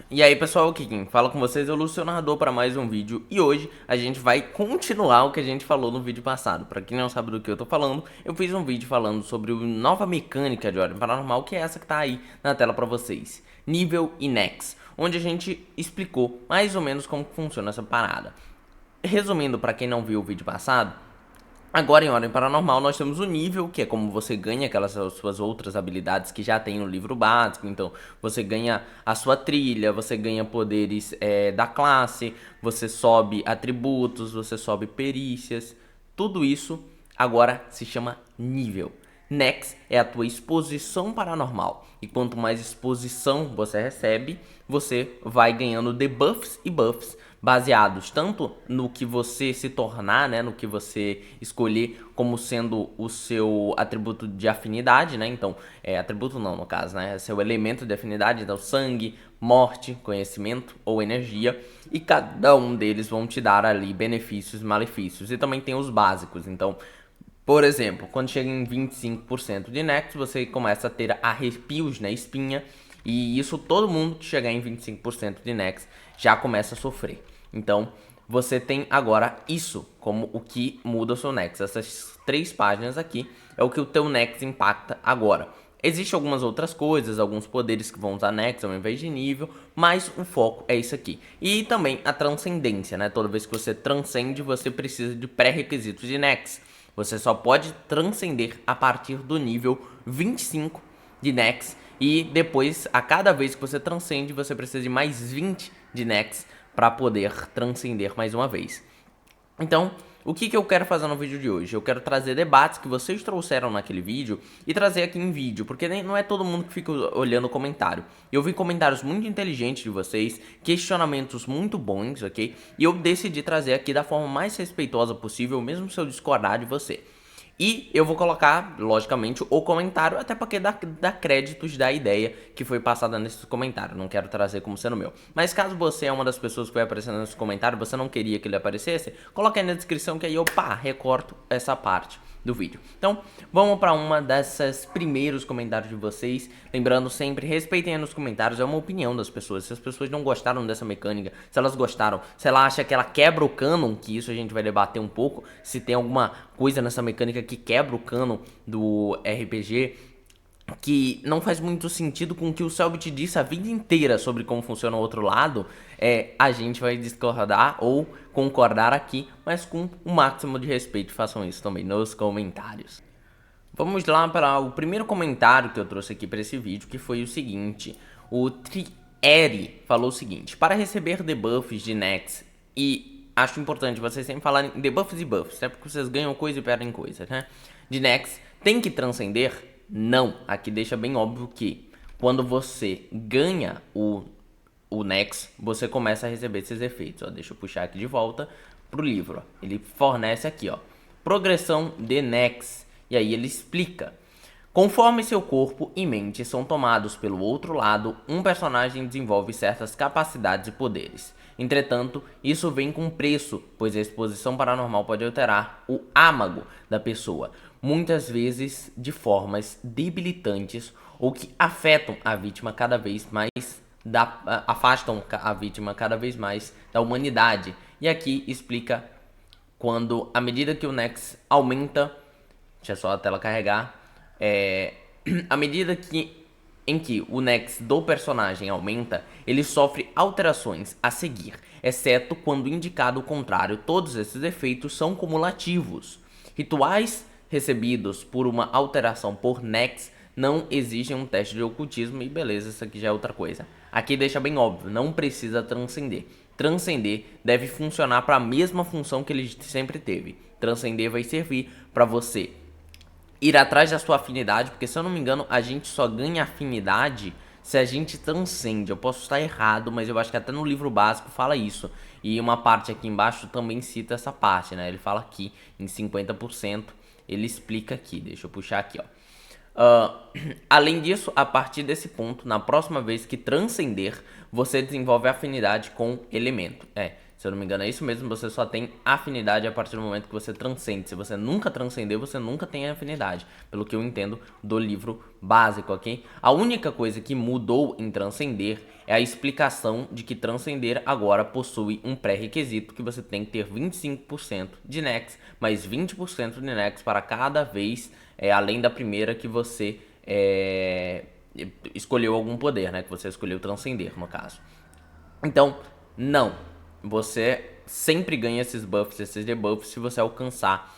E aí pessoal, aqui quem fala com vocês é o Lúcio Narrador para mais um vídeo. E hoje a gente vai continuar o que a gente falou no vídeo passado. Para quem não sabe do que eu tô falando, eu fiz um vídeo falando sobre uma nova mecânica de Ordem Paranormal, que é essa que tá aí na tela para vocês, nível e Nex, onde a gente explicou mais ou menos como funciona essa parada. Resumindo, para quem não viu o vídeo passado, agora, em Ordem Paranormal, nós temos o nível, que é como você ganha aquelas suas outras habilidades que já tem no livro básico. Então, você ganha a sua trilha, você ganha poderes da classe, você sobe atributos, você sobe perícias. Tudo isso agora se chama nível. Nex é a tua exposição paranormal. E quanto mais exposição você recebe, você vai ganhando debuffs e buffs baseados tanto no que você se tornar, né, no que você escolher como sendo o seu atributo de afinidade, né? Então, atributo não, no caso, né? É seu elemento de afinidade, então sangue, morte, conhecimento ou energia, e cada um deles vão te dar ali benefícios e malefícios. E também tem os básicos, então, por exemplo, quando chega em 25% de Nex, você começa a ter arrepios na espinha. E isso todo mundo que chegar em 25% de Nex já começa a sofrer. Então, você tem agora isso como o que muda o seu Nex. Essas 3 páginas aqui é o que o teu Nex impacta agora. Existem algumas outras coisas, alguns poderes que vão usar Nex ao invés de nível, mas o foco é isso aqui. E também a transcendência, né? Toda vez que você transcende, você precisa de pré-requisitos de Nex. Você só pode transcender a partir do nível 25 de Nex. E depois, a cada vez que você transcende, você precisa de mais 20 de Nex para poder transcender mais uma vez. Então, o que eu quero fazer no vídeo de hoje? Eu quero trazer debates que vocês trouxeram naquele vídeo e trazer aqui em vídeo, porque não é todo mundo que fica olhando o comentário. Eu vi comentários muito inteligentes de vocês, questionamentos muito bons, ok? E eu decidi trazer aqui da forma mais respeitosa possível, mesmo se eu discordar de você. E eu vou colocar, logicamente, o comentário, até porque dá créditos da ideia que foi passada nesse comentário. Não quero trazer como sendo meu. Mas caso você é uma das pessoas que vai aparecendo nesse comentário, você não queria que ele aparecesse, coloca aí na descrição que aí eu, recorto essa parte do vídeo. Então, vamos para uma dessas primeiros comentários de vocês. Lembrando sempre, respeitem aí nos comentários, é uma opinião das pessoas. Se as pessoas não gostaram dessa mecânica, se elas gostaram, se ela acha que ela quebra o canon, que isso a gente vai debater um pouco, se tem alguma coisa nessa mecânica que quebra o canon do RPG, que não faz muito sentido com o que o Selbit disse a vida inteira sobre como funciona o outro lado, a gente vai discordar ou concordar aqui, mas com o máximo de respeito. Façam isso também nos comentários. Vamos lá para o primeiro comentário que eu trouxe aqui para esse vídeo, que foi o seguinte. O Trieri falou o seguinte: para receber debuffs de Nex, e acho importante vocês sempre falarem debuffs e buffs, né? Porque vocês ganham coisa e perdem coisa, né? De Nex, tem que transcender? Não. Aqui deixa bem óbvio que quando você ganha o Nex, você começa a receber esses efeitos. Ó, deixa eu puxar aqui de volta pro livro. Ó. Ele fornece aqui, ó, progressão de Nex. E aí ele explica. Conforme seu corpo e mente são tomados pelo outro lado, um personagem desenvolve certas capacidades e poderes. Entretanto, isso vem com preço, pois a exposição paranormal pode alterar o âmago da pessoa, muitas vezes de formas debilitantes ou que afetam a vítima cada vez mais afastam a vítima cada vez mais da humanidade. E aqui explica quando, à medida que o Nex aumenta, deixa só a tela carregar, à medida em que o Nex do personagem aumenta, ele sofre alterações a seguir, exceto quando indicado o contrário. Todos esses efeitos são cumulativos. Rituais recebidos por uma alteração por Nex não exigem um teste de ocultismo, e beleza, isso aqui já é outra coisa. Aqui deixa bem óbvio, não precisa transcender. Transcender deve funcionar para a mesma função que ele sempre teve. Transcender vai servir para você ir atrás da sua afinidade, porque se eu não me engano, a gente só ganha afinidade se a gente transcende. Eu posso estar errado, mas eu acho que até no livro básico fala isso. E uma parte aqui embaixo também cita essa parte, né? Ele fala aqui em 50%, ele explica aqui, deixa eu puxar aqui, ó. Além disso, a partir desse ponto, na próxima vez que transcender, você desenvolve afinidade com elemento. Se eu não me engano, é isso mesmo, você só tem afinidade a partir do momento que você transcende. Se você nunca transcender, você nunca tem afinidade, pelo que eu entendo do livro básico, ok? A única coisa que mudou em transcender é a explicação de que transcender agora possui um pré-requisito que você tem que ter 25% de Nex, mais 20% de Nex para cada vez, além da primeira que você escolheu algum poder, né? Que você escolheu transcender, no caso. Então, não. Você sempre ganha esses buffs, esses debuffs, se você alcançar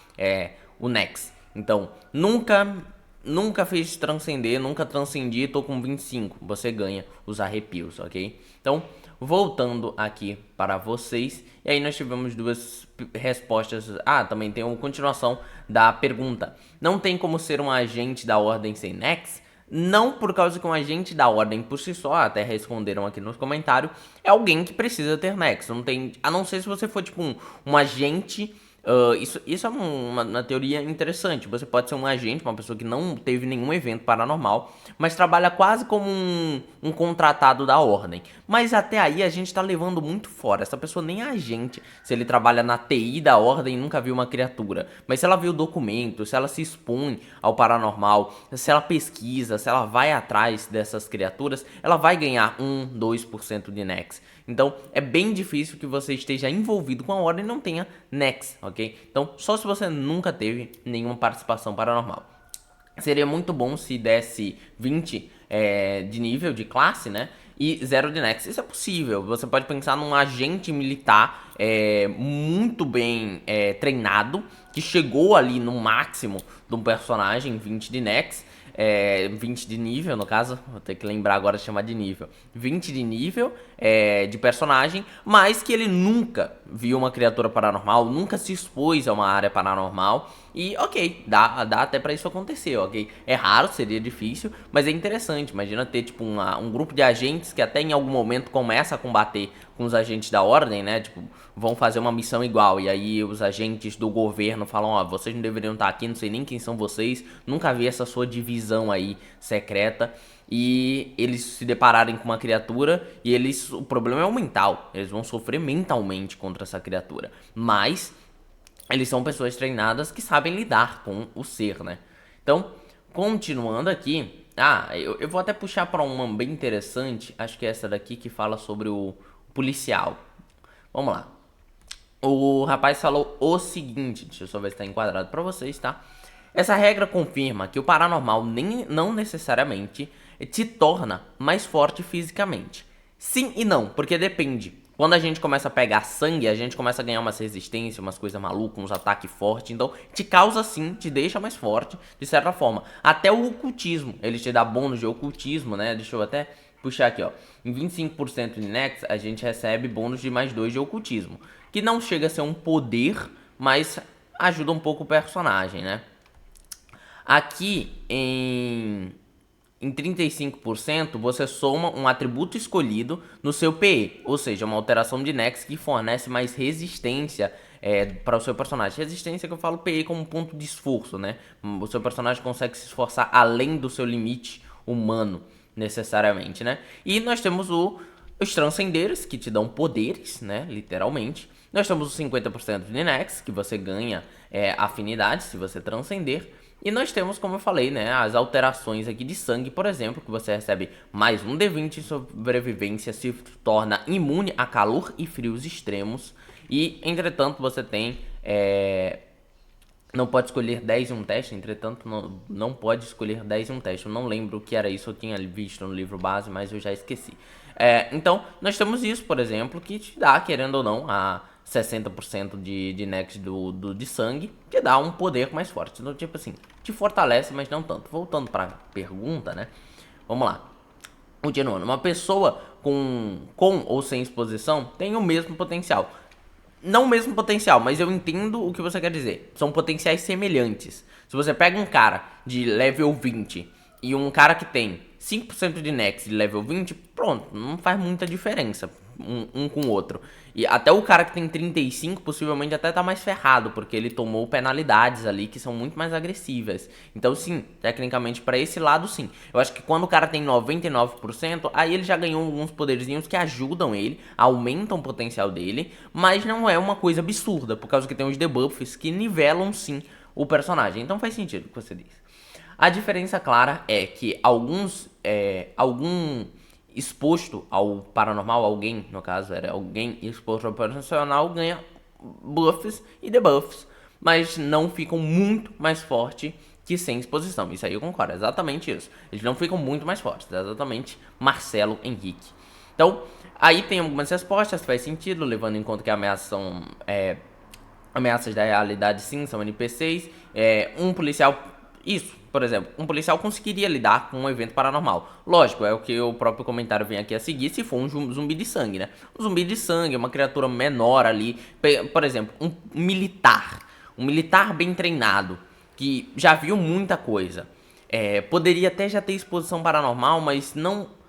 o Nex. Então, nunca fiz transcender, nunca transcendi, tô com 25. Você ganha os arrepios, ok? Então, voltando aqui para vocês. E aí nós tivemos duas respostas. Ah, também tem uma continuação da pergunta. Não tem como ser um agente da ordem sem Nex? Não por causa que um agente da ordem por si só, até responderam aqui nos comentários, é alguém que precisa ter nexo. Não tem, a não ser se você for tipo um agente. Isso é uma teoria interessante. Você pode ser um agente, uma pessoa que não teve nenhum evento paranormal, mas trabalha quase como um contratado da ordem. Mas até aí a gente tá levando muito fora. Essa pessoa nem é agente. Se ele trabalha na TI da ordem e nunca viu uma criatura. Mas se ela viu documentos, se ela se expõe ao paranormal, se ela pesquisa, se ela vai atrás dessas criaturas, ela vai ganhar 2% de Nex. Então é bem difícil que você esteja envolvido com a ordem e não tenha Nex, ok? Então só se você nunca teve nenhuma participação paranormal. Seria muito bom se desse 20 de nível de classe, né? E 0 de Nex. Isso é possível. Você pode pensar num agente militar muito bem treinado, que chegou ali no máximo de um personagem, 20 de Nex. 20 de nível, no caso, vou ter que lembrar agora de chamar de nível. 20 de nível de personagem, mas que ele nunca viu uma criatura paranormal, nunca se expôs a uma área paranormal. E ok, dá até pra isso acontecer, ok? É raro, seria difícil, mas é interessante. Imagina ter tipo um grupo de agentes que até em algum momento começa a combater com os agentes da ordem, né? Tipo, vão fazer uma missão igual. E aí os agentes do governo falam, ó, vocês não deveriam estar aqui, não sei nem quem são vocês, nunca vi essa sua divisão aí secreta. E eles se depararem com uma criatura e o problema é o mental. Eles vão sofrer mentalmente contra essa criatura. Mas eles são pessoas treinadas que sabem lidar com o ser, né? Então, continuando aqui. Eu vou até puxar para uma bem interessante. Acho que é essa daqui que fala sobre o policial. Vamos lá. O rapaz falou o seguinte. Deixa eu só ver se está enquadrado para vocês, tá? Essa regra confirma que o paranormal não necessariamente te torna mais forte fisicamente. Sim e não, porque depende. Quando a gente começa a pegar sangue, a gente começa a ganhar umas resistências, umas coisas malucas, uns ataques fortes. Então, te causa sim, te deixa mais forte, de certa forma. Até o ocultismo, ele te dá bônus de ocultismo, né? Deixa eu até puxar aqui, ó. Em 25% de Nex, a gente recebe bônus de mais 2 de ocultismo. Que não chega a ser um poder, mas ajuda um pouco o personagem, né? Aqui em 35% você soma um atributo escolhido no seu PE, ou seja, uma alteração de Nex que fornece mais resistência para o seu personagem. Resistência que eu falo PE como ponto de esforço, né? O seu personagem consegue se esforçar além do seu limite humano, necessariamente, né? E nós temos os transcenderes, que te dão poderes, né? Literalmente. Nós temos os 50% de Nex, que você ganha afinidade se você transcender. E nós temos, como eu falei, né, as alterações aqui de sangue, por exemplo, que você recebe mais um D20 em sobrevivência, se torna imune a calor e frios extremos. E, entretanto, você tem... não pode escolher 10 em um teste, entretanto, não pode escolher 10 em um teste. Eu não lembro o que era isso, eu tinha visto no livro base, mas eu já esqueci. Então, nós temos isso, por exemplo, que te dá, querendo ou não, a 60% de Nex de sangue, que dá um poder mais forte. Então, tipo assim, te fortalece, mas não tanto. Voltando para a pergunta, né? Vamos lá. Continuando. Uma pessoa com ou sem exposição tem o mesmo potencial. Não o mesmo potencial, mas eu entendo o que você quer dizer. São potenciais semelhantes. Se você pega um cara de level 20 e um cara que tem 5% de Nex de level 20, pronto, não faz muita diferença um com o outro. E até o cara que tem 35 possivelmente até tá mais ferrado, porque ele tomou penalidades ali que são muito mais agressivas. Então sim, tecnicamente pra esse lado sim. Eu acho que quando o cara tem 99%, aí ele já ganhou alguns poderzinhos que ajudam ele, aumentam o potencial dele, mas não é uma coisa absurda, por causa que tem os debuffs que nivelam sim o personagem. Então faz sentido o que você diz. A diferença clara é que algum exposto ao paranormal, alguém, no caso era alguém exposto ao paranormal, ganha buffs e debuffs, mas não ficam muito mais forte que sem exposição. Isso aí eu concordo, é exatamente isso. Eles não ficam muito mais fortes, é exatamente Marcelo Henrique. Então, aí tem algumas respostas, faz sentido, levando em conta que ameaças são ameaças da realidade, sim, são NPCs. Um policial, isso, por exemplo, um policial conseguiria lidar com um evento paranormal. Lógico, é o que o próprio comentário vem aqui a seguir, se for um zumbi de sangue, né? Um zumbi de sangue, uma criatura menor ali, por exemplo, um militar bem treinado, que já viu muita coisa. Poderia até já ter exposição paranormal, mas não...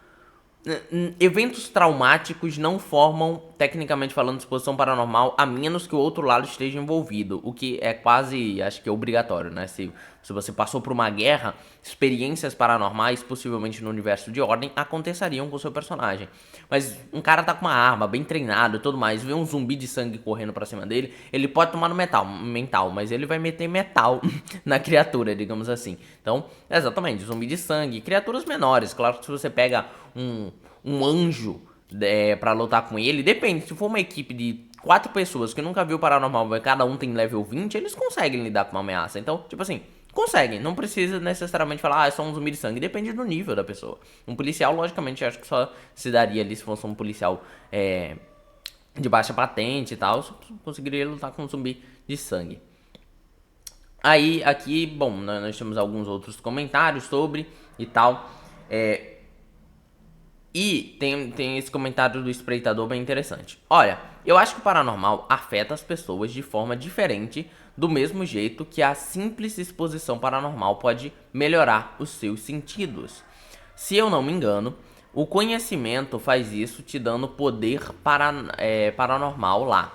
Eventos traumáticos não formam, tecnicamente falando, exposição paranormal, a menos que o outro lado esteja envolvido, o que é quase, acho que é obrigatório, né? Se você passou por uma guerra, experiências paranormais, possivelmente no universo de Ordem, aconteceriam com o seu personagem. Mas um cara tá com uma arma, bem treinado e tudo mais, vê um zumbi de sangue correndo pra cima dele, ele pode tomar no mental, mas ele vai meter metal na criatura, digamos assim. Então, exatamente, zumbi de sangue, criaturas menores. Claro que se você pega um anjo pra lutar com ele, depende, se for uma equipe de 4 pessoas que nunca viu paranormal, mas cada um tem level 20, eles conseguem lidar com uma ameaça. Então, tipo assim, conseguem, não precisa necessariamente falar, é só um zumbi de sangue, depende do nível da pessoa. Um policial, logicamente, acho que só se daria ali se fosse um policial de baixa patente e tal, conseguiria lutar com um zumbi de sangue. Aí, aqui, bom, nós temos alguns outros comentários sobre e tal. E tem esse comentário do espreitador bem interessante. Olha, eu acho que o paranormal afeta as pessoas de forma diferente, do mesmo jeito que a simples exposição paranormal pode melhorar os seus sentidos. Se eu não me engano, o conhecimento faz isso te dando poder paranormal lá.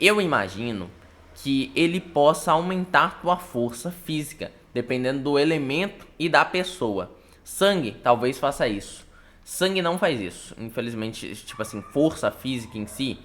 Eu imagino que ele possa aumentar tua força física, dependendo do elemento e da pessoa. Sangue talvez faça isso. Sangue não faz isso. Infelizmente, tipo assim, força física em si.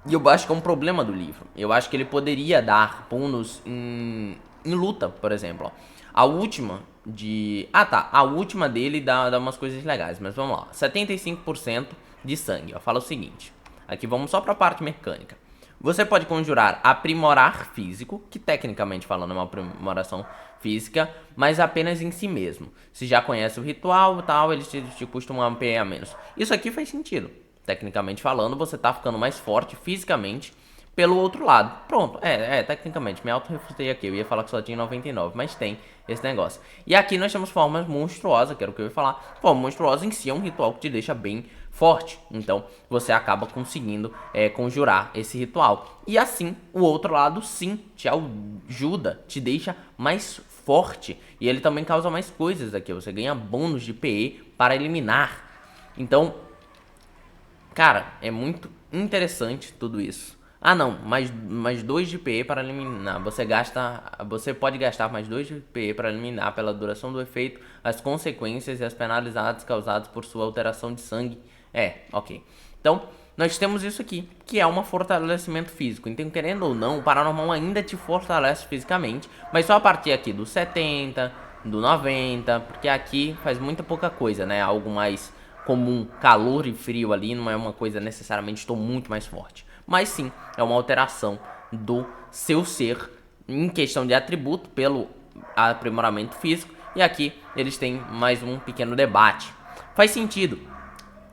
E eu acho que é um problema do livro. Eu acho que ele poderia dar bônus em luta, por exemplo. A última de... a última dele dá umas coisas legais, mas vamos lá. 75% de sangue. Fala o seguinte. Aqui vamos só pra parte mecânica. Você pode conjurar aprimorar físico, que tecnicamente falando é uma aprimoração física, mas apenas em si mesmo. Se já conhece o ritual e tal, ele te custa um AP a menos. Isso aqui faz sentido. Tecnicamente falando, você tá ficando mais forte fisicamente pelo outro lado. Pronto, tecnicamente, me auto-refutei aqui. Eu ia falar que só tinha 99, mas tem esse negócio. E aqui nós temos formas monstruosas, que era o que eu ia falar. Forma monstruosa em si é um ritual que te deixa bem forte. Então, você acaba conseguindo conjurar esse ritual. E assim, o outro lado, sim, te ajuda, te deixa mais forte. E ele também causa mais coisas aqui. Você ganha bônus de PE para eliminar. Então, cara, é muito interessante tudo isso. Ah não, mais 2 de PE para eliminar. Você pode gastar mais 2 de PE para eliminar pela duração do efeito, as consequências e as penalidades causadas por sua alteração de sangue. Ok. Então, nós temos isso aqui, que é um fortalecimento físico. Então, querendo ou não, o paranormal ainda te fortalece fisicamente, mas só a partir aqui do 70, do 90, porque aqui faz muita pouca coisa, né? Algo mais comum, calor e frio ali, não é uma coisa necessariamente estou muito mais forte. Mas sim, é uma alteração do seu ser em questão de atributo pelo aprimoramento físico. E aqui eles têm mais um pequeno debate. Faz sentido.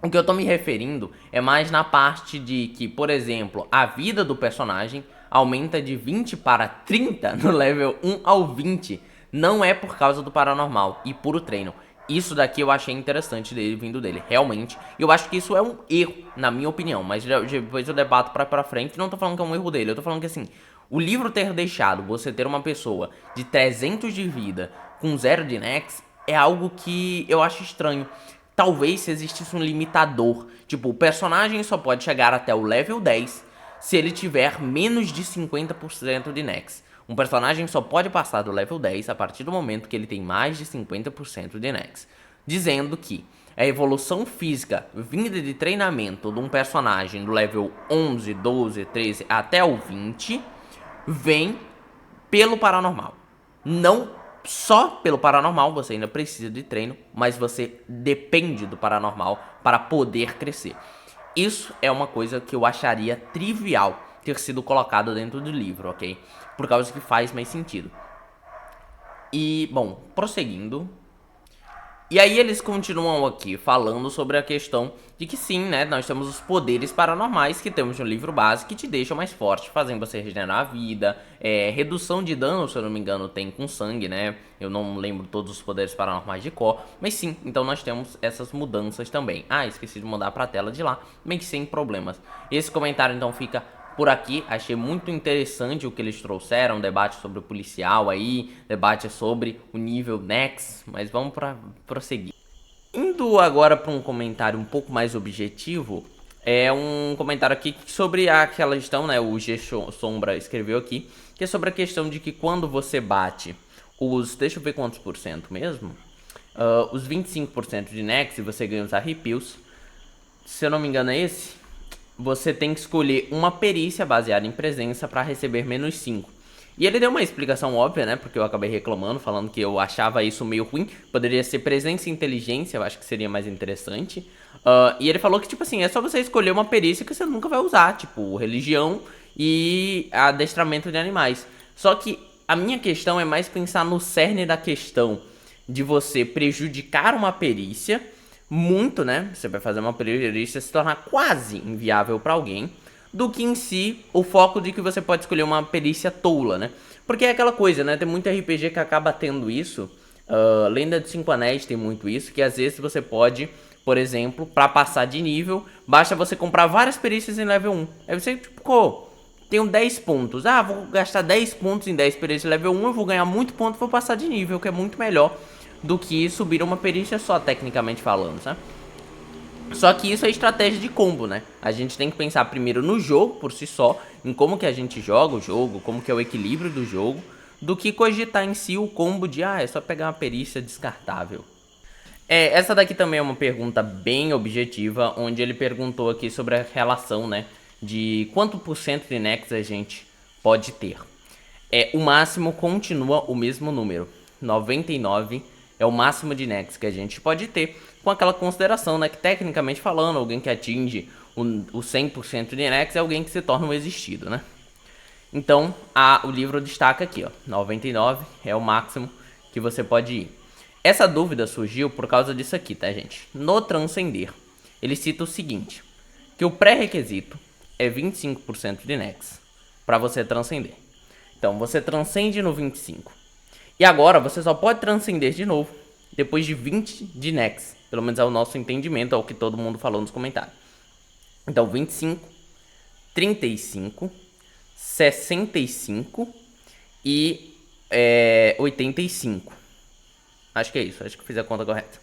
O que eu tô me referindo é mais na parte de que, por exemplo, a vida do personagem aumenta de 20 para 30 no level 1 ao 20. Não é por causa do paranormal e puro treino. Isso daqui eu achei interessante dele, vindo dele, realmente. Eu acho que isso é um erro, na minha opinião. Mas depois eu debato pra frente. Não tô falando que é um erro dele, eu tô falando que assim, o livro ter deixado você ter uma pessoa de 300 de vida com 0 de Nex é algo que eu acho estranho. Talvez se existisse um limitador. Tipo, o personagem só pode chegar até o level 10 se ele tiver menos de 50% de Nex. Um personagem só pode passar do level 10 a partir do momento que ele tem mais de 50% de Nex. Dizendo que a evolução física vinda de treinamento de um personagem do level 11, 12, 13 até o 20 vem pelo paranormal. Não só pelo paranormal, você ainda precisa de treino, mas você depende do paranormal para poder crescer. Isso é uma coisa que eu acharia trivial ter sido colocado dentro do livro, ok? Por causa que faz mais sentido. E, bom, prosseguindo. E aí eles continuam aqui falando sobre a questão de que sim, né, nós temos os poderes paranormais que temos no livro base que te deixam mais forte, fazem você regenerar a vida, redução de dano, se eu não me engano, tem com sangue, né, eu não lembro todos os poderes paranormais de cor, mas sim, então nós temos essas mudanças também. Ah, esqueci de mandar pra tela de lá, bem sem problemas. Esse comentário então fica por aqui, achei muito interessante o que eles trouxeram, debate sobre o policial aí, debate sobre o nível Nex, mas vamos prosseguir. Indo agora para um comentário um pouco mais objetivo, é um comentário aqui sobre aquela questão, né, o G Sombra escreveu aqui, que é sobre a questão de que quando você bate os, deixa eu ver quantos por cento mesmo, os 25% de Nex e você ganha os arrepios, se eu não me engano é esse, você tem que escolher uma perícia baseada em presença para receber menos 5. E ele deu uma explicação óbvia, né? Porque eu acabei reclamando, falando que eu achava isso meio ruim. Poderia ser presença e inteligência, eu acho que seria mais interessante. E ele falou que, tipo assim, é só você escolher uma perícia que você nunca vai usar. Tipo, religião e adestramento de animais. Só que a minha questão é mais pensar no cerne da questão de você prejudicar uma perícia muito, né? Você vai fazer uma perícia se tornar quase inviável para alguém, do que em si o foco de que você pode escolher uma perícia tola, né? Porque é aquela coisa, né? Tem muito RPG que acaba tendo isso. Lenda dos Cinco Anéis tem muito isso, que às vezes você pode, por exemplo, para passar de nível, basta você comprar várias perícias em level 1. Aí você, tipo, tenho 10 pontos. Ah, vou gastar 10 pontos em 10 perícias level 1, eu vou ganhar muito ponto e vou passar de nível, que é muito melhor do que subir uma perícia só, tecnicamente falando, sabe? Só que isso é estratégia de combo, né? A gente tem que pensar primeiro no jogo por si só, em como que a gente joga o jogo, como que é o equilíbrio do jogo, do que cogitar em si o combo de, é só pegar uma perícia descartável. Essa daqui também é uma pergunta bem objetiva, onde ele perguntou aqui sobre a relação, né, de quanto por cento de Nex a gente pode ter. O máximo continua o mesmo número, 99 é o máximo de Nex que a gente pode ter, com aquela consideração, né, que tecnicamente falando, alguém que atinge o 100% de Nex é alguém que se torna um existido, né? Então, o livro destaca aqui, ó, 99 é o máximo que você pode ir. Essa dúvida surgiu por causa disso aqui, tá, gente? No Transcender, ele cita o seguinte, que o pré-requisito é 25% de Nex para você transcender. Então, você transcende no 25. E agora você só pode transcender de novo depois de 20 de Nex. Pelo menos é o nosso entendimento, é o que todo mundo falou nos comentários. Então 25, 35, 65 e 85. Acho que é isso, acho que fiz a conta correta.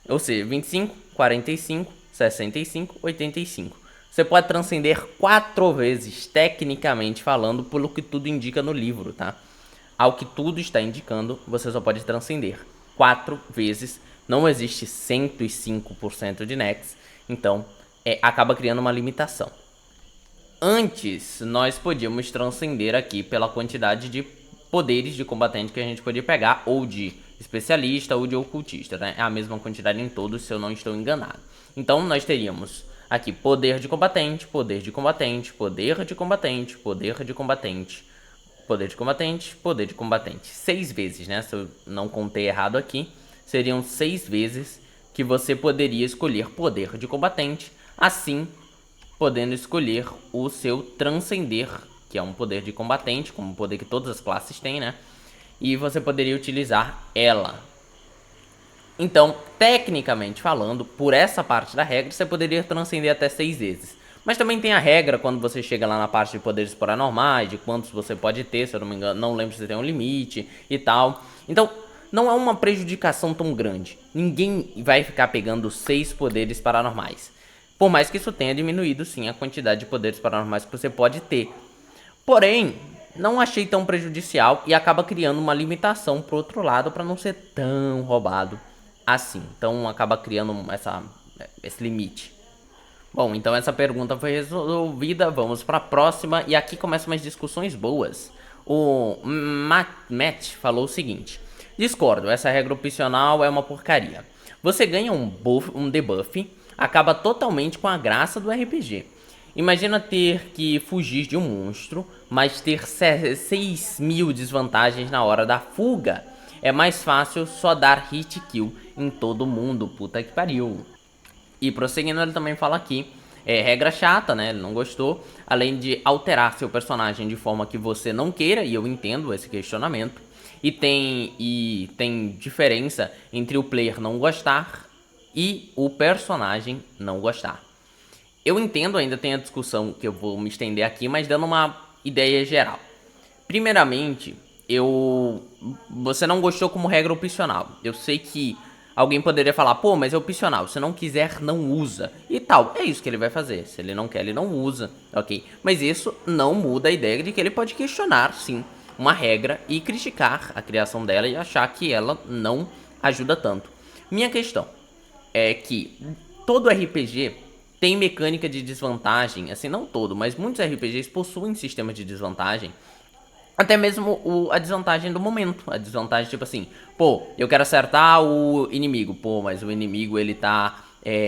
Ou seja, 25, 45, 65, 85. Você pode transcender 4 vezes, tecnicamente falando, pelo que tudo indica no livro, tá? Ao que tudo está indicando, você só pode transcender 4 vezes. Não existe 105% de Nex, então acaba criando uma limitação. Antes, nós podíamos transcender aqui pela quantidade de poderes de combatente que a gente podia pegar, ou de especialista, ou de ocultista, né? É a mesma quantidade em todos, se eu não estou enganado. Então, nós teríamos aqui poder de combatente, poder de combatente, poder de combatente, poder de combatente, poder de combatente, poder de combatente. 6 vezes, né? Se eu não contei errado aqui, seriam 6 vezes que você poderia escolher poder de combatente, assim podendo escolher o seu transcender, que é um poder de combatente, como um poder que todas as classes têm, né? E você poderia utilizar ela. Então, tecnicamente falando, por essa parte da regra, você poderia transcender até 6 vezes. Mas também tem a regra quando você chega lá na parte de poderes paranormais, de quantos você pode ter, se eu não me engano, não lembro se tem um limite e tal. Então, não é uma prejudicação tão grande. Ninguém vai ficar pegando 6 poderes paranormais. Por mais que isso tenha diminuído, sim, a quantidade de poderes paranormais que você pode ter. Porém, não achei tão prejudicial e acaba criando uma limitação pro outro lado para não ser tão roubado assim. Então acaba criando esse limite. Bom, então essa pergunta foi resolvida, vamos para a próxima e aqui começam umas discussões boas. O Matt falou o seguinte: discordo, essa regra opcional é uma porcaria. Você ganha um debuff, acaba totalmente com a graça do RPG. Imagina ter que fugir de um monstro, mas ter 6.000 desvantagens na hora da fuga. É mais fácil só dar hit kill em todo mundo, puta que pariu. E prosseguindo, ele também fala aqui, regra chata, né, ele não gostou, além de alterar seu personagem de forma que você não queira, e eu entendo esse questionamento, e tem diferença entre o player não gostar e o personagem não gostar. Eu entendo, ainda tem a discussão que eu vou me estender aqui, mas dando uma ideia geral. Primeiramente, você não gostou como regra opcional. Eu sei que alguém poderia falar, pô, mas é opcional, se não quiser, não usa. E tal, é isso que ele vai fazer. Se ele não quer, ele não usa, ok? Mas isso não muda a ideia de que ele pode questionar, sim, uma regra e criticar a criação dela e achar que ela não ajuda tanto. Minha questão é que todo RPG tem mecânica de desvantagem, assim, não todo, mas muitos RPGs possuem sistema de desvantagem. Até mesmo a desvantagem do momento. A desvantagem, tipo assim, pô, eu quero acertar o inimigo. Pô, mas o inimigo, ele tá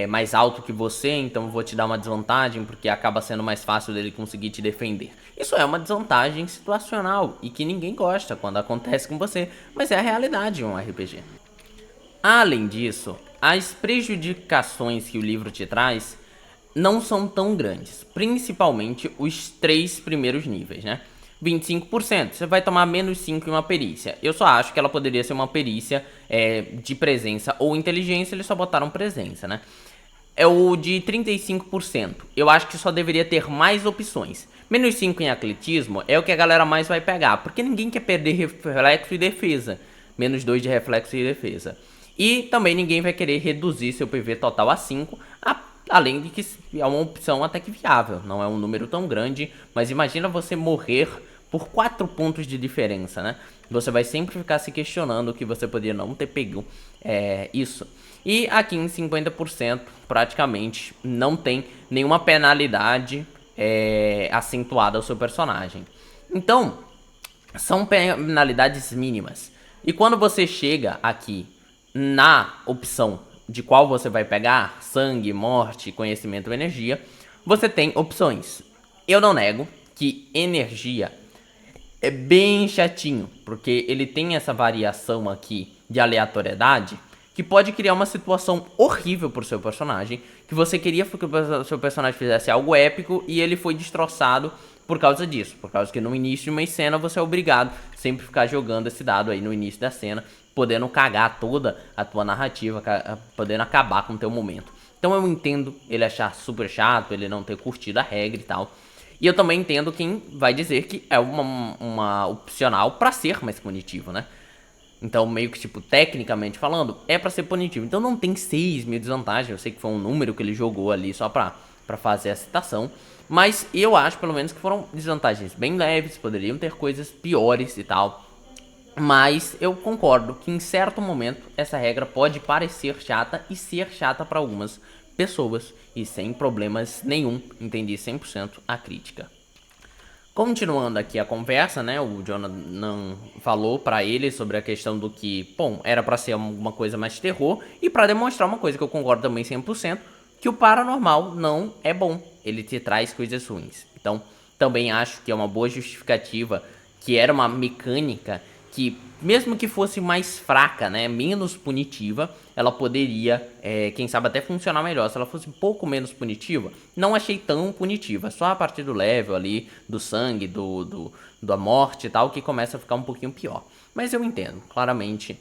mais alto que você, então eu vou te dar uma desvantagem, porque acaba sendo mais fácil dele conseguir te defender. Isso é uma desvantagem situacional, e que ninguém gosta quando acontece com você, mas é a realidade de um RPG. Além disso, as prejudicações que o livro te traz não são tão grandes, principalmente os 3 primeiros níveis, né? 25%, você vai tomar menos 5 em uma perícia. Eu só acho que ela poderia ser uma perícia de presença ou inteligência, eles só botaram presença, né? É o de 35%. Eu acho que só deveria ter mais opções. Menos 5 em atletismo é o que a galera mais vai pegar, porque ninguém quer perder reflexo e defesa. Menos 2 de reflexo e defesa. E também ninguém vai querer reduzir seu PV total a 5, além de que é uma opção até que viável, não é um número tão grande, mas imagina você morrer por 4 pontos de diferença, né? Você vai sempre ficar se questionando que você poderia não ter pego isso. E aqui em 50% praticamente não tem nenhuma penalidade acentuada ao seu personagem. Então, são penalidades mínimas. E quando você chega aqui na opção de qual você vai pegar, sangue, morte, conhecimento ou energia, você tem opções. Eu não nego que energia é bem chatinho, porque ele tem essa variação aqui de aleatoriedade, que pode criar uma situação horrível pro seu personagem, que você queria que o seu personagem fizesse algo épico e ele foi destroçado por causa disso, por causa que no início de uma cena você é obrigado sempre ficar jogando esse dado aí no início da cena, podendo cagar toda a tua narrativa, podendo acabar com o teu momento. Então eu entendo ele achar super chato, ele não ter curtido a regra e tal. E eu também entendo quem vai dizer que é uma opcional pra ser mais punitivo, né? Então meio que tipo, tecnicamente falando, é pra ser punitivo. Então não tem 6.000 desvantagens, eu sei que foi um número que ele jogou ali só pra fazer a citação. Mas eu acho pelo menos que foram desvantagens bem leves, poderiam ter coisas piores e tal. Mas eu concordo que em certo momento essa regra pode parecer chata e ser chata para algumas pessoas. E sem problemas nenhum, entendi 100% a crítica. Continuando aqui a conversa, né, o Jonathan falou pra ele sobre a questão do que, bom, era pra ser alguma coisa mais terror. E pra demonstrar uma coisa que eu concordo também 100%, que o paranormal não é bom, ele te traz coisas ruins. Então também acho que é uma boa justificativa, que era uma mecânica que, mesmo que fosse mais fraca, né, menos punitiva, ela poderia, quem sabe até funcionar melhor. Se ela fosse um pouco menos punitiva, não achei tão punitiva, só a partir do level ali, do sangue, da morte e tal, que começa a ficar um pouquinho pior. Mas eu entendo, claramente,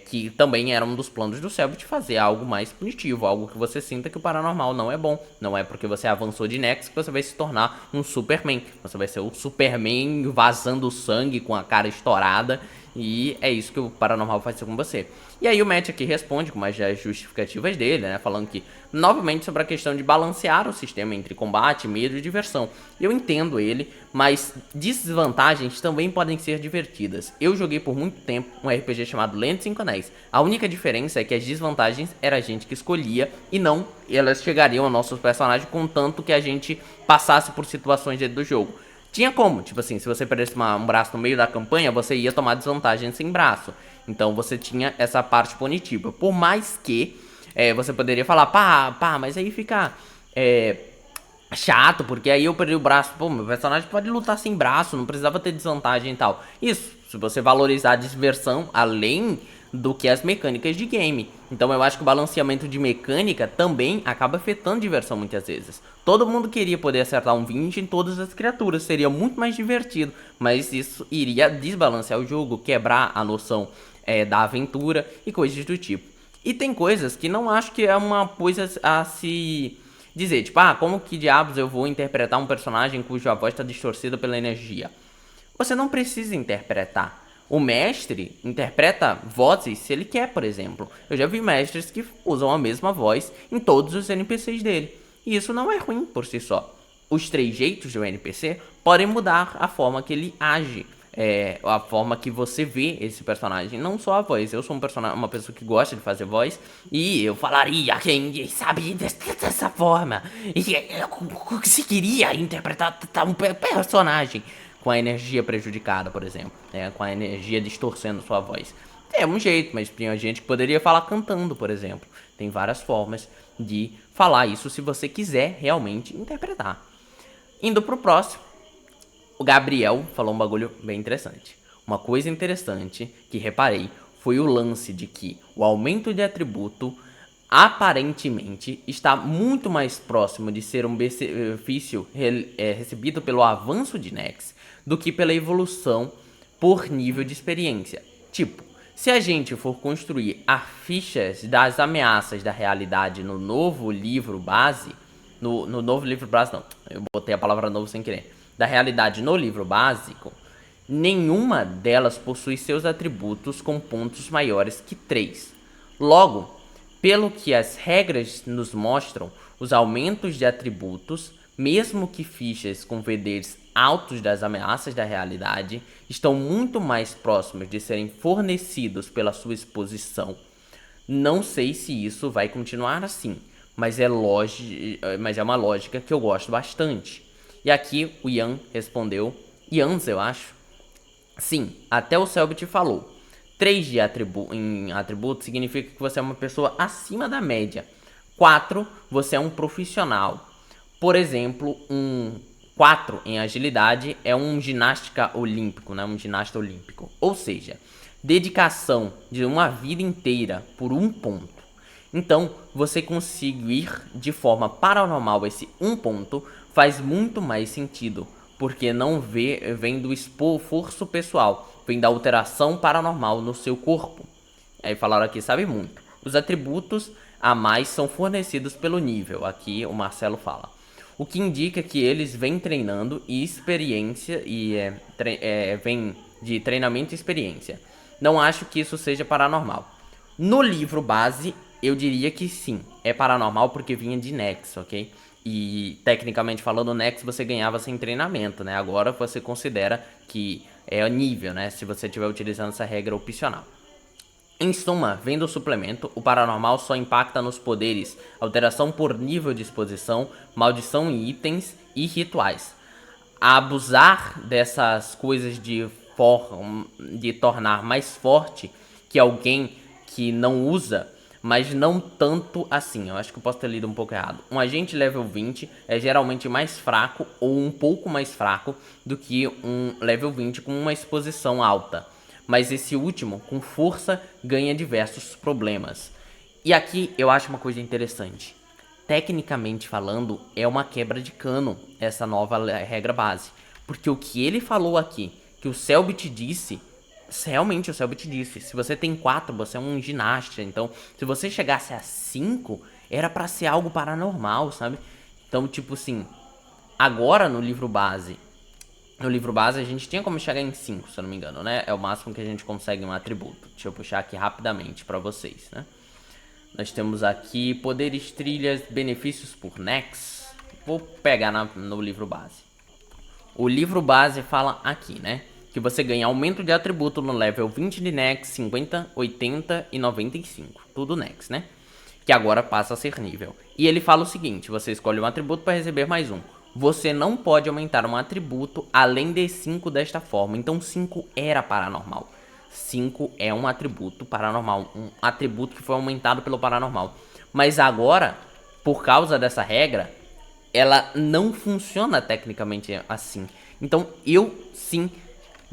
que também era um dos planos do Cellbit fazer algo mais punitivo, algo que você sinta que o paranormal não é bom. Não é porque você avançou de Nexus que você vai se tornar um Superman. Você vai ser o Superman vazando sangue com a cara estourada E é isso que o paranormal faz com você. E aí o Matt aqui responde com umas justificativas dele, né? Falando que, novamente, sobre a questão de balancear o sistema entre combate, medo e diversão. Eu entendo ele, mas desvantagens também podem ser divertidas. Eu joguei por muito tempo um RPG chamado Lendas e Cinco Anéis. A única diferença é que as desvantagens era a gente que escolhia e não elas chegariam ao nosso personagem, contanto que a gente passasse por situações dentro do jogo. Tinha como, tipo assim, se você perdesse um braço no meio da campanha, você ia tomar desvantagem sem braço. Então você tinha essa parte punitiva. Por mais que você poderia falar, pá, mas aí fica chato, porque aí eu perdi o braço. Pô, meu personagem pode lutar sem braço, não precisava ter desvantagem e tal. Isso, se você valorizar a diversão além do que as mecânicas de game. Então eu acho que o balanceamento de mecânica também acaba afetando a diversão muitas vezes. Todo mundo queria poder acertar um 20 em todas as criaturas, seria muito mais divertido, mas isso iria desbalancear o jogo, quebrar a noção da aventura e coisas do tipo. E tem coisas que não acho que é uma coisa a se dizer, tipo, como que diabos eu vou interpretar um personagem cuja voz está distorcida pela energia? Você não precisa interpretar. O mestre interpreta vozes se ele quer, por exemplo. Eu já vi mestres que usam a mesma voz em todos os NPCs dele. E isso não é ruim por si só. Os trejeitos do NPC podem mudar a forma que ele age. A forma que você vê esse personagem, não só a voz. Eu sou uma pessoa que gosta de fazer voz e eu falaria, quem sabe, dessa forma. E eu conseguiria interpretar um personagem com a energia prejudicada, por exemplo, com a energia distorcendo sua voz. É um jeito, mas tem gente que poderia falar cantando, por exemplo. Tem várias formas de falar isso se você quiser realmente interpretar. Indo pro próximo, o Gabriel falou um bagulho bem interessante. Uma coisa interessante que reparei foi o lance de que o aumento de atributo aparentemente está muito mais próximo de ser um benefício recebido pelo avanço de Nex do que pela evolução por nível de experiência. Tipo, se a gente for construir as fichas das ameaças da realidade no novo livro base, no novo livro base não, eu botei a palavra novo sem querer, da realidade no livro básico, nenhuma delas possui seus atributos com pontos maiores que 3. Logo, pelo que as regras nos mostram, os aumentos de atributos, mesmo que fichas com VDs altos das ameaças da realidade, estão muito mais próximos de serem fornecidos pela sua exposição. Não sei se isso vai continuar assim, mas é uma lógica que eu gosto bastante. E aqui o Ian respondeu, Ians eu acho, sim, até o Selbit falou. 3 em atributo significa que você é uma pessoa acima da média. 4, você é um profissional. Por exemplo, um 4 em agilidade é um ginástica olímpico, né? Um ginasta olímpico. Ou seja, dedicação de uma vida inteira por um ponto. Então, você conseguir de forma paranormal esse um ponto faz muito mais sentido, porque não vem do esforço pessoal, vem da alteração paranormal no seu corpo. Aí falaram aqui, sabe muito. Os atributos a mais são fornecidos pelo nível, aqui o Marcelo fala. O que indica que eles vêm treinando e experiência, vem de treinamento e experiência. Não acho que isso seja paranormal. No livro base, eu diria que sim, é paranormal porque vinha de Nex, ok? E tecnicamente falando, Nex você ganhava sem treinamento, né? Agora você considera que é nível, né? Se você estiver utilizando essa regra opcional. Em suma, vendo o suplemento, o paranormal só impacta nos poderes, alteração por nível de exposição, maldição em itens e rituais. A abusar dessas coisas de tornar mais forte que alguém que não usa, mas não tanto assim. Eu acho que eu posso ter lido um pouco errado. Um agente level 20 é geralmente mais fraco ou um pouco mais fraco do que um level 20 com uma exposição alta. Mas esse último, com força, ganha diversos problemas. E aqui eu acho uma coisa interessante. Tecnicamente falando, é uma quebra de cano essa nova regra base. Porque o que ele falou aqui, que o Selbit disse, realmente o Selbit disse. Se você tem 4, você é um ginasta. Então, se você chegasse a 5, era pra ser algo paranormal, sabe? Então, tipo assim, agora no livro base, No livro base a gente tinha como chegar em 5, se eu não me engano, né? É o máximo que a gente consegue em um atributo. Deixa eu puxar aqui rapidamente pra vocês, né? Nós temos aqui poderes, trilhas, benefícios por Nex. Vou pegar no livro base. O livro base fala aqui, né? Que você ganha aumento de atributo no level 20 de Nex, 50, 80 e 95. Tudo Nex, né? Que agora passa a ser nível. E ele fala o seguinte: você escolhe um atributo para receber mais um. Você não pode aumentar um atributo além de 5 desta forma. Então 5 era paranormal. 5 é um atributo paranormal. Um atributo que foi aumentado pelo paranormal. Mas agora, por causa dessa regra, ela não funciona tecnicamente assim. Então eu sim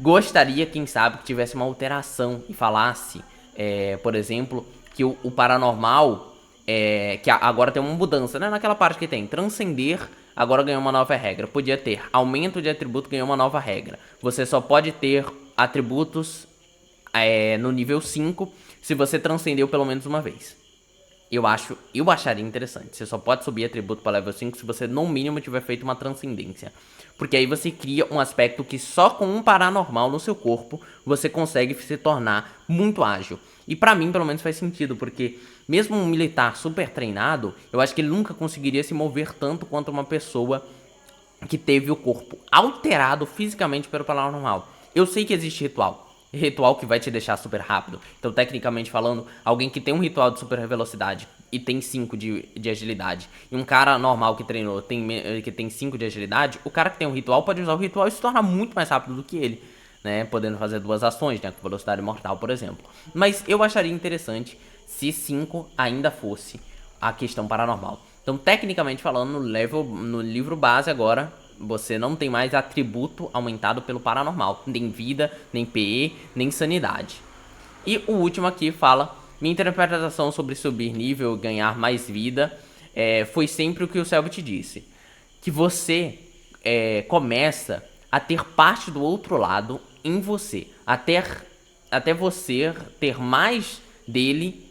gostaria, quem sabe, que tivesse uma alteração e falasse, por exemplo, que o paranormal, que agora tem uma mudança, né? Naquela parte que tem transcender, agora ganhou uma nova regra. Podia ter aumento de atributo, ganhou uma nova regra. Você só pode ter atributos no nível 5 se você transcendeu pelo menos uma vez. Eu acharia interessante. Você só pode subir atributo para level 5 se você no mínimo tiver feito uma transcendência. Porque aí você cria um aspecto que só com um paranormal no seu corpo você consegue se tornar muito ágil. E pra mim pelo menos faz sentido, porque mesmo um militar super treinado, eu acho que ele nunca conseguiria se mover tanto quanto uma pessoa que teve o corpo alterado fisicamente pelo paranormal. Eu sei que existe ritual que vai te deixar super rápido. Então, tecnicamente falando, alguém que tem um ritual de super velocidade e tem 5 de agilidade, e um cara normal que treinou que tem 5 de agilidade, o cara que tem um ritual pode usar o ritual e se tornar muito mais rápido do que ele, né? Podendo fazer 2 ações, né? Com velocidade mortal, por exemplo. Mas eu acharia interessante se 5 ainda fosse a questão paranormal. Então, tecnicamente falando, no livro base agora, você não tem mais atributo aumentado pelo paranormal. Nem vida, nem PE, nem sanidade. E o último aqui fala: minha interpretação sobre subir nível e ganhar mais vida foi sempre o que o Selbit disse. Que você começa a ter parte do outro lado em você. Até você ter mais dele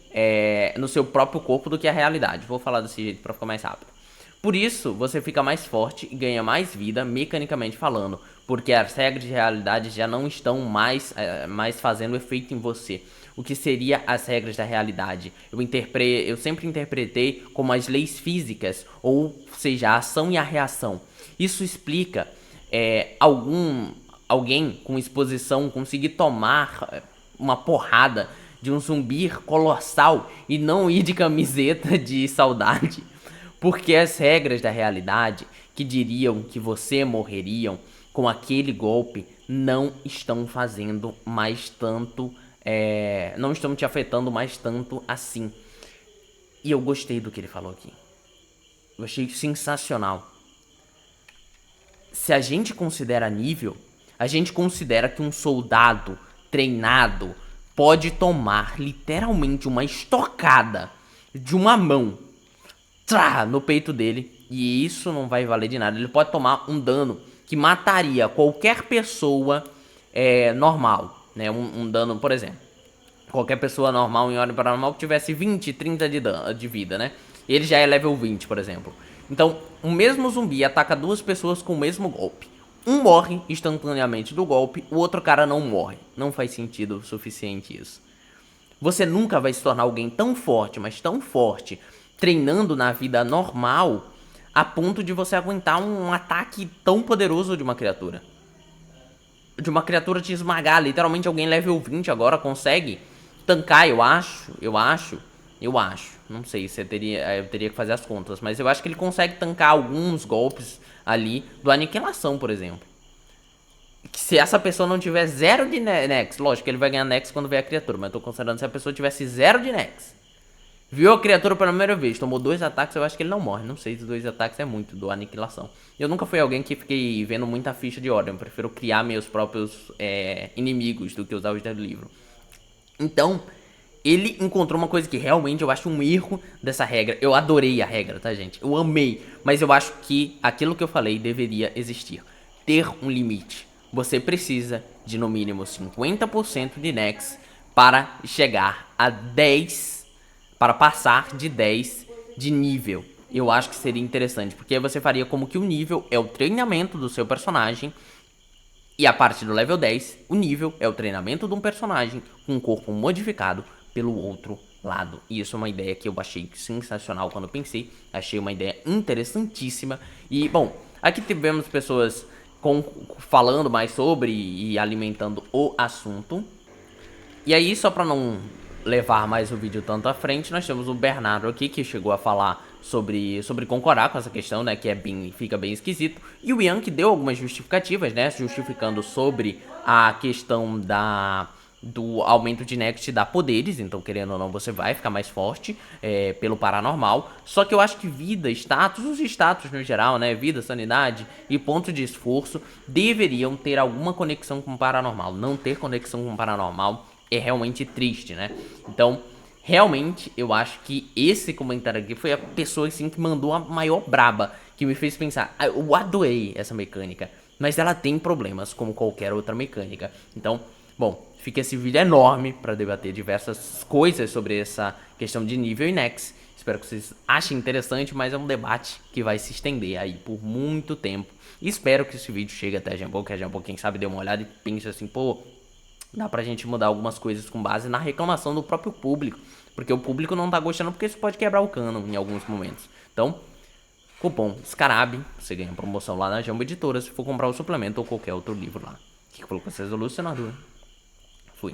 no seu próprio corpo do que a realidade. Vou falar desse jeito pra ficar mais rápido. Por isso, você fica mais forte e ganha mais vida, mecanicamente falando, porque as regras de realidade já não estão mais fazendo efeito em você. O que seria as regras da realidade? Eu sempre interpretei como as leis físicas, ou seja, a ação e a reação. Isso explica alguém com exposição conseguir tomar uma porrada de um zumbi colossal e não ir de camiseta de saudade. Porque as regras da realidade que diriam que você morreria com aquele golpe não estão fazendo mais tanto, não estão te afetando mais tanto assim. E eu gostei do que ele falou aqui. Eu achei sensacional. Se a gente considera nível, a gente considera que um soldado treinado pode tomar literalmente uma estocada de uma mão no peito dele, e isso não vai valer de nada. Ele pode tomar um dano que mataria qualquer pessoa normal, né? Um dano, por exemplo, qualquer pessoa normal em ordem paranormal que tivesse 20, 30 de vida, né? Ele já é level 20, por exemplo. Então, o mesmo zumbi ataca 2 pessoas com o mesmo golpe. Um morre instantaneamente do golpe, o outro cara não morre. Não faz sentido o suficiente isso. Você nunca vai se tornar alguém tão forte, mas tão forte, treinando na vida normal, a ponto de você aguentar um ataque tão poderoso de uma criatura. De uma criatura te esmagar. Literalmente alguém level 20 agora consegue tancar, eu acho. Não sei, eu teria que fazer as contas, mas eu acho que ele consegue tancar alguns golpes ali do Aniquilação, por exemplo. Que se essa pessoa não tiver 0 de Nex, lógico que ele vai ganhar Nex quando vier a criatura, mas eu tô considerando se a pessoa tivesse 0 de Nex, viu a criatura pela primeira vez, tomou 2 ataques, eu acho que ele não morre. Não sei se 2 ataques é muito do Aniquilação. Eu nunca fui alguém que fiquei vendo muita ficha de ordem. Eu prefiro criar meus próprios inimigos do que usar os do livro. Então, ele encontrou uma coisa que realmente eu acho um erro dessa regra. Eu adorei a regra, tá, gente? Eu amei. Mas eu acho que aquilo que eu falei deveria existir. Ter um limite. Você precisa de no mínimo 50% de Nex para chegar a 10, para passar de 10 de nível. Eu acho que seria interessante, porque aí você faria como que o nível é o treinamento do seu personagem E a partir do level 10, o nível é o treinamento de um personagem com um corpo modificado pelo outro lado. E isso é uma ideia que eu achei sensacional quando eu pensei. Achei uma ideia interessantíssima. E, bom, aqui tivemos pessoas falando mais sobre e alimentando o assunto. E aí, só pra não levar mais o vídeo tanto à frente, nós temos o Bernardo aqui, que chegou a falar sobre concordar com essa questão, né, que fica bem esquisito. E o Ian, que deu algumas justificativas, né, justificando sobre a questão do aumento de Next dá poderes, então querendo ou não você vai ficar mais forte pelo paranormal. Só que eu acho que vida, status, os status no geral, né, vida, sanidade e ponto de esforço deveriam ter alguma conexão com o paranormal. Não ter conexão com o paranormal é realmente triste, né? Então, realmente, eu acho que esse comentário aqui foi a pessoa assim, que mandou a maior braba, que me fez pensar, eu adorei essa mecânica, mas ela tem problemas como qualquer outra mecânica. Então, bom, fica esse vídeo enorme para debater diversas coisas sobre essa questão de nível e Nex. Espero que vocês achem interessante, mas é um debate que vai se estender aí por muito tempo. E espero que esse vídeo chegue até a Jambô, que a Jambô, quem sabe, dê uma olhada e pense assim, pô, dá pra gente mudar algumas coisas com base na reclamação do próprio público. Porque o público não tá gostando, porque isso pode quebrar o cano em alguns momentos. Então, cupom SCARAB, você ganha promoção lá na Jambô Editora se for comprar o suplemento ou qualquer outro livro lá. O que falou com vocês, o Luciano? Fui.